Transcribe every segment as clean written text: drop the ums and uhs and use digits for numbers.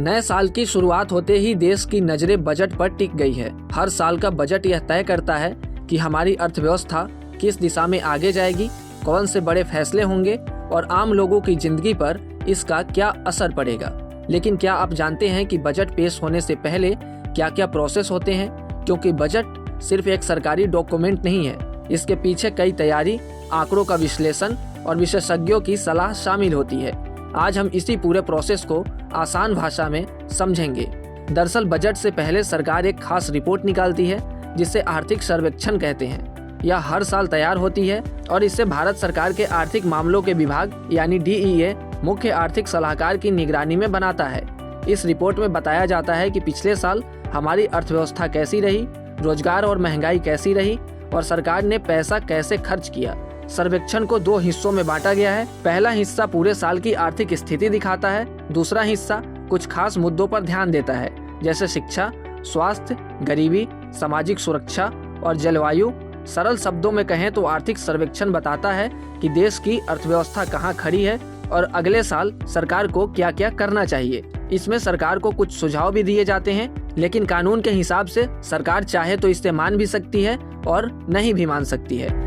नए साल की शुरुआत होते ही देश की नजरें बजट पर टिक गई है। हर साल का बजट यह तय करता है कि हमारी अर्थव्यवस्था किस दिशा में आगे जाएगी, कौन से बड़े फैसले होंगे और आम लोगों की जिंदगी पर इसका क्या असर पड़ेगा। लेकिन क्या आप जानते हैं कि बजट पेश होने से पहले क्या क्या प्रोसेस होते हैं? क्योंकि बजट सिर्फ एक सरकारी डॉक्यूमेंट नहीं है, इसके पीछे कई तैयारी, आंकड़ों का विश्लेषण और विशेषज्ञों की सलाह शामिल होती है। आज हम इसी पूरे प्रोसेस को आसान भाषा में समझेंगे। दरअसल बजट से पहले सरकार एक खास रिपोर्ट निकालती है जिसे आर्थिक सर्वेक्षण कहते हैं। यह हर साल तैयार होती है और इससे भारत सरकार के आर्थिक मामलों के विभाग यानी DEA मुख्य आर्थिक सलाहकार की निगरानी में बनाता है। इस रिपोर्ट में बताया जाता है कि पिछले साल हमारी अर्थव्यवस्था कैसी रही, रोजगार और महंगाई कैसी रही और सरकार ने पैसा कैसे खर्च किया। सर्वेक्षण को 2 हिस्सों में बांटा गया है। पहला हिस्सा पूरे साल की आर्थिक स्थिति दिखाता है, दूसरा हिस्सा कुछ खास मुद्दों पर ध्यान देता है, जैसे शिक्षा, स्वास्थ्य, गरीबी, सामाजिक सुरक्षा और जलवायु। सरल शब्दों में कहें तो आर्थिक सर्वेक्षण बताता है कि देश की अर्थव्यवस्था कहाँ खड़ी है और अगले साल सरकार को क्या क्या करना चाहिए। इसमें सरकार को कुछ सुझाव भी दिए जाते हैं, लेकिन कानून के हिसाब से सरकार चाहे तो इसे मान भी सकती है और नहीं भी मान सकती है।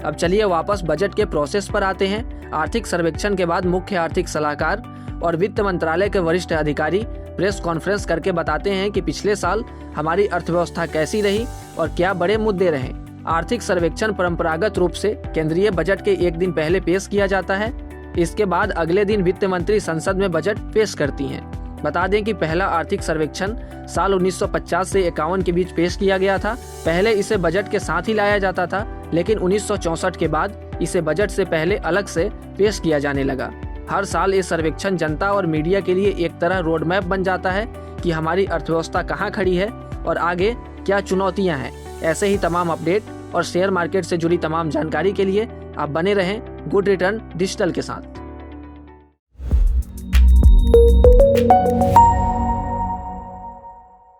अब चलिए वापस बजट के प्रोसेस पर आते हैं। आर्थिक सर्वेक्षण के बाद मुख्य आर्थिक सलाहकार और वित्त मंत्रालय के वरिष्ठ अधिकारी प्रेस कॉन्फ्रेंस करके बताते हैं कि पिछले साल हमारी अर्थव्यवस्था कैसी रही और क्या बड़े मुद्दे रहे। आर्थिक सर्वेक्षण परंपरागत रूप से केंद्रीय बजट के एक दिन पहले पेश किया जाता है। इसके बाद अगले दिन वित्त मंत्री संसद में बजट पेश करती हैं। बता दें कि पहला आर्थिक सर्वेक्षण साल 1950 से 51 के बीच पेश किया गया था। पहले इसे बजट के साथ ही लाया जाता था, लेकिन 1964 के बाद इसे बजट से पहले अलग से पेश किया जाने लगा। हर साल ये सर्वेक्षण जनता और मीडिया के लिए एक तरह रोड मैप बन जाता है कि हमारी अर्थव्यवस्था कहाँ खड़ी है और आगे क्या चुनौतियाँ हैं। ऐसे ही तमाम अपडेट और शेयर मार्केट से जुड़ी तमाम जानकारी के लिए आप बने रहें गुड रिटर्न डिजिटल के साथ।